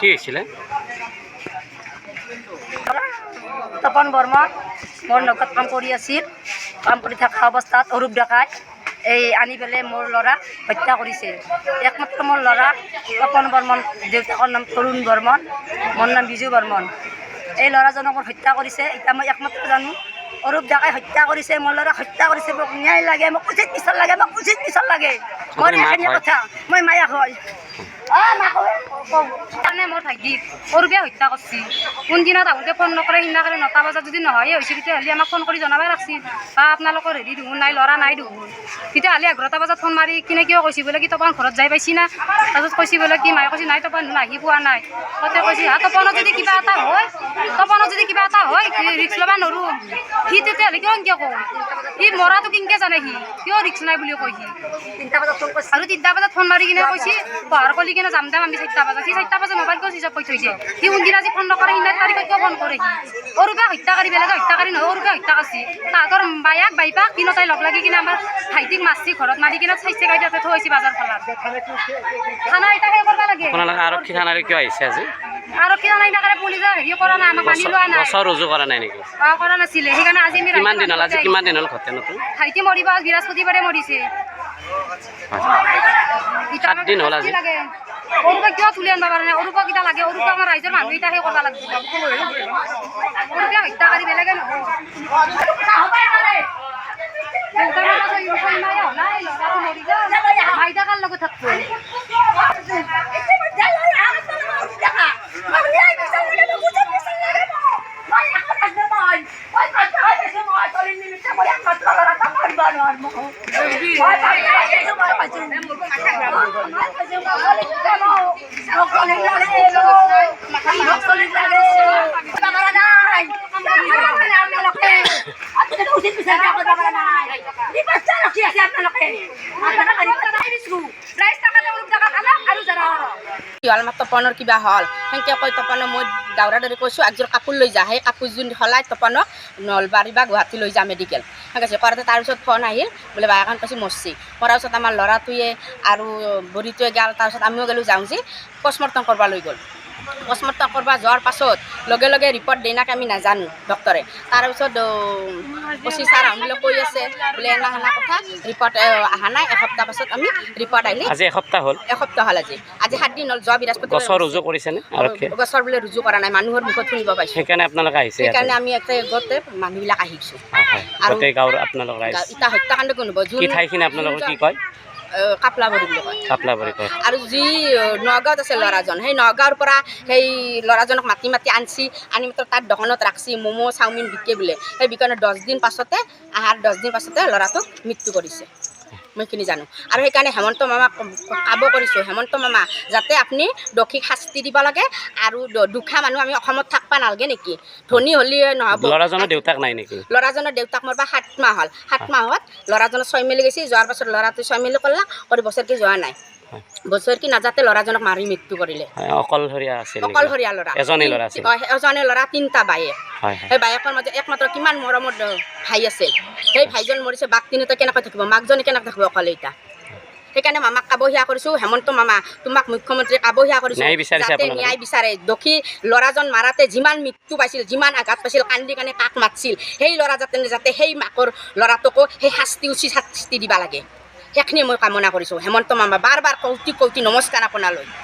কি হয়েছিল? তপন বৰ্মন মোৰ নৌকাত কাম কৰি আছিল। কাম কৰি থকা অৱস্থাত অৰূপ ডেকাই আনি পেলাই মোৰ ল'ৰাক হত্যা কৰিছে। একমাত্ৰ মোৰ ল'ৰা তপন বৰ্মন, দেউতাকৰ নাম তৰুণ বৰ্মন, মোৰ নাম বিজু বৰ্মন। এই ল'ৰাজনক মোৰ হত্যা কৰিছে। এতিয়া মই একমাত্ৰ জানো অৰূপ ডেকাই হত্যা কৰিছে, মোৰ ল'ৰাক হত্যা কৰিছে। মোক ন্যায় লাগে, মোক উচিত বিচাৰ লাগে, মোক উচিত বিচাৰ লাগে। মোৰ এইখিনি কথা, মই মায়াক হয় মানে মোৰ ভাইটিক অৰূপে হত্যা কৰিছে। কোনদিনা তাহোঁতে ফোন নকৰে, সিদিনাকালি 9টা বজাত যদি নহয়ে হৈছে তেতিয়াহ'লে আমাক ফোন কৰি জনাবই লাগিছিল, বা আপোনালোকৰ হেৰি দেখোন নাই, ল'ৰা নাই দেখোন। তেতিয়াহ'লে 11টা বজাত ফোন মাৰি কিনে কিয় কৈছে বোলে কি তপন ঘৰত যাই পাইছি না? তাৰপিছত কৈছে বোলে কি মায়ে কৈছে নাই তপন আহি পোৱা নাই। তাতে কৈছে তপনত যদি কিবা এটা হয়, ৰিক্স ল'বা নোৱাৰোঁ। সি তেতিয়াহ'লে কিয় কওঁ? সি মৰাটো কিনকে জানে, সি কিয় ৰিক্স নাই বুলি কয় সি। আৰু 3টা বজাত ফোন মাৰি কিনে কৈছে পঢ়াৰ কলি কিনে যাম দাম আমি 4টা বজাত। সি 4টা বজাত মোবাইল কিয় চুইচ অফ কৰি থৈছে? সি কোনদিনা আজি ফোন নকৰে, সিদিনা তাৰিখত কিয় ফোন কৰে? সি অৰূপে হত্যাকাৰী, বেলেগে হত্যাকাৰী নহয়, অৰূপে হত্যা কৰিছে। তাহাঁতৰ বায়াক বাইপাক তিনিটাই লগ লাগি কিনে আমাৰ ভাইটিক মাৰছি, ঘৰত মাৰি কিনে চাইছে গাড়ীতে থৈছে বাজাৰ খোলাত। থানা এতিয়া সেই কৰিব লাগে। আৰক্ষী থানালৈ কিয় আহিছে আজি? আৰক্ষী থানা ইনাকাৰে পুলিচে হেৰি কৰা নাই, আমাক মানি লোৱা নাই, গোচৰ ৰুজু কৰা নাই নেকি? কৰা নাছিলে। সেইকাৰণে আজি আমি কিমান দিন হ'ল? আজি কিমান দিন হ'ল ঘটনাটো? ভাইটি মৰিব বৃহস্পতিবাৰে মৰিছে। 7 দিন হ'ল আজি। অৰূপক কিয় তুলি আনিব পৰা নাই? অৰূপক এতিয়া লাগে, অৰূপক আমাৰ ৰাইজৰ মানুহ এতিয়া সেই কৰিব লাগিব। অৰূপে হত্যাকাৰী, বেলেগে নহয়। আইতাকাৰ লগত থাকবো। তপনৰ কিবা হ'ল সেনেকৈ কৈ তপনক মই দাউৰা দাউৰি কৈছোঁ একযোৰ কাপোৰ লৈ যা, সেই কাপোৰযোৰ সলাই তপনক নলবাৰী বা গুৱাহাটী লৈ যা মেডিকেল সেনেকৈ কৰোঁতে তাৰপিছত ফোন আহিল বোলে বায়েকখন কৈছে মৰছি। মৰাৰ পিছত আমাৰ ল'ৰাটোৱে আৰু বুঢ়ীটোৱে গ'ল, তাৰপিছত আমিও গ'লোঁ যাওঁ যে পষ্টমৰ্টম কৰিব লৈ গ'ল। পষ্টমৰ্টম কৰিব যোৱাৰ পাছত লগে লগে ৰিপৰ্ট দেনাকে আমি নাজানো ডক্টৰে। তাৰপিছত কৈছে ছাৰ আহোঁবিলাক কৈ আছে বোলে এনা সেনা কথা, ৰিপৰ্ট অহা নাই। এসপ্তাহ পাছত আমি ৰিপৰ্ট আহিলে। আজি এসপ্তাহ হ'ল? এসপ্তাহ হ'ল আজি 7 দিন হ'ল। যোৱা বৃহস্পতিবাৰ গোচৰ ৰুজু কৰিছেনে আৰক্ষীয়ে? গোচৰ বোলে ৰুজু কৰা নাই, মানুহৰ মুখত শুনিব পাইছোঁ। সেইকাৰণে আপোনালোকে আহিছে? সেইকাৰণে আমি গোটেই মানুহবিলাক আহিছোঁ। আৰু গাঁৱৰ আপোনালোক ৰাইজ এতিয়া হত্যাকাণ্ড কোন হ'ব? কি ঠাইখিনি আপোনালোকৰ কি কয়? কাপলাবৰী বুলি কয়। কাপলাবৰী কয়। আৰু যি নগাঁৱত আছে ল'ৰাজন, সেই নগাঁৱৰ পৰা সেই ল'ৰাজনক মাতি আনছি, আনি মাত্ৰ তাত দোকানত ৰাখছি, ম'ম' চাওমিন বিকে বোলে। সেই বিকনে 10 দিন পাছতে ল'ৰাটোক মৃত্যু কৰিছে। মই এইখিনি জানো আৰু সেইকাৰণে হেমন্ত মামাক কাব কৰিছোঁ হেমন্ত মামা যাতে আপুনি দোষীক শাস্তি দিব লাগে আৰু দুখীয়া মানুহ আমি অসমত থাকিব নালাগে নেকি ধনী হ'লে নহ'ব ল'ৰাজনৰ দেউতাক নাই নেকি ল'ৰাজনৰ দেউতাক মোৰ বা 7 মাহ হ'ল 7 মাহত ল'ৰাজনৰ 6 মিলি গৈছে যোৱাৰ পাছত ল'ৰাটো 6 মিলি কৰিলা কৰি বছৰকি যোৱা নাই বছৰকি নাযাতে ল'ৰাজনক মাৰি মৃত্যু কৰিলে অকলশৰীয়া আছিল অকলশৰীয়া ল'ৰা এজনেই ল'ৰা আছিল এজনে ল'ৰা 3টা বায়েক সেই বায়েকৰ মাজত একমাত্ৰ কিমান মৰমৰ ভাই আছিল সেই ভাইজন মৰিছে বাক তিনিটা কেনেকৈ থাকিব মাকজনী কেনেকৈ থাকিব অকলে এতিয়া সেইকাৰণে মামাক কাবহিয়া কৰিছোঁ হেমন্ত মামা তোমাক মুখ্যমন্ত্ৰী কাবহিয়া কৰিছোঁ যাতে ন্যায় বিচাৰে দোষী ল'ৰাজন মাৰাতে যিমান মৃত্যু পাইছিল যিমান আঘাত পাইছিল কান্দি কান্দি কাক মাতিছিল সেই ল'ৰা যাতে সেই মাকৰ ল'ৰাটোকো সেই শাস্তি উচিত শাস্তি দিব লাগে সেইখিনি মই কামনা কৰিছোঁ হেমন্ত মামা বাৰ বাৰ কৌটি কৌটি নমস্কাৰ আপোনালৈ